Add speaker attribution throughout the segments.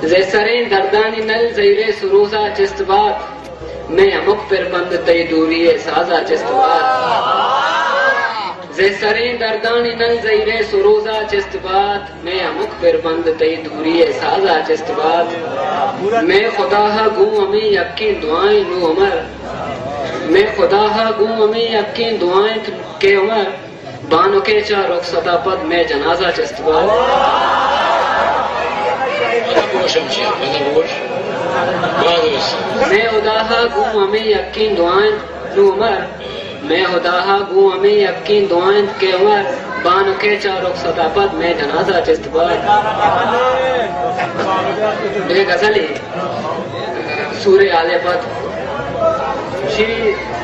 Speaker 1: जैसरें दर्दानी नल जैरे सुरूजा चिस्त बात मैं अमुक पर बंद तई दूरी साजा चिस्त बात जैसरें दर्दानी नल जैरे सुरूजा चिस्त बात मैं अमुक पर बंद तई दूरी साजा चिस्त बात मैं खुदा गूं अमी यक्की दुआएं नू उमर मैं खुदा गूं अमी यक्की दुआएं के उमर बानो के चा रुखसता पद में जनाजा चिस्त बात मैं उदाहा गूं अमी यकीन दुआएं नू उमर मैं उदाहा गूं अमी यकीन दुआएं के उमर बानो के चा रुखसता पद में जनाजा चिस्त बात ये गजली सूरे आले पद श्री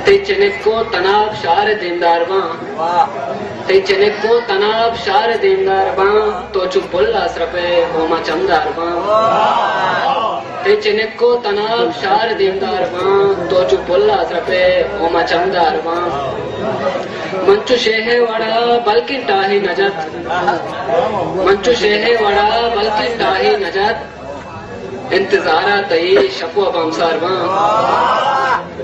Speaker 1: ते चनिक को तनाब शार दीनदार ते चनिक को तनाब शार दीनदार तो चुपुल्ला सरपे होमा चमदार ते चनिक को तनाब शार दीनदार तो चुपुल्ला सरपे होमा चमदार मंचू शेहे वड़ा बल्कि टाही नजत मंचू शेहे वड़ा बल्कि टाही नजत इंतजारा तई शको बमसार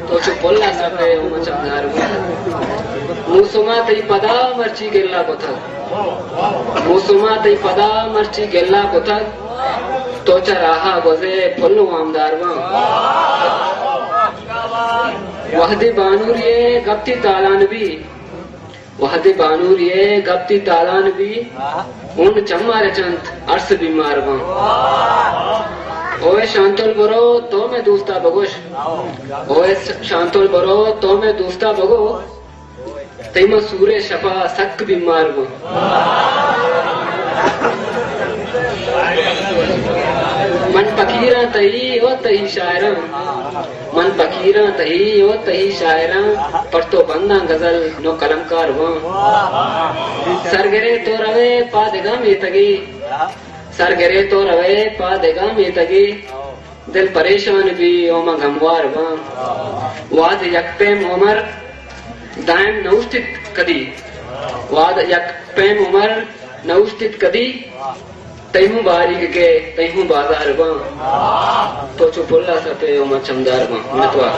Speaker 1: तो चुपुल्ला सरपे होमा चमदार मुसुमा तई पदा मर्ची गेल्ला कोथक मुसुमा तई पदा मर्ची गेल्ला कोथक तो चराहा गोजे फुल्लु आमदार वहदी बानूर ये गप्ती तालान भी वहदी बानूर ये गप्ती तालान भी उन चम्मारे चंद अर्स बीमार ओए शांतुल बरो तो मैं दूसता बगोश ओए शांतुल बरो तो मैं दूसता बगो तैमा सूरे शफा सक बीमार वो मन फकीरा तही ओ तही शायरा मन फकीरा तही ओ तही शायरा पर तो बंदा गजल नो कलमकार वो सरगरे तो रवे पादेगा में तगी सरगरे तो रवे पादेगा में तगी दिल परेशान भी ओमा गमवार वाद यकपेम उमर दायम नौस्थित कदी वाद यकपेम उमर नौस्थित कदी तैहू बारीक के तैहू बाजार तो चुपुल्ला सपे ओमा चमदार मतवा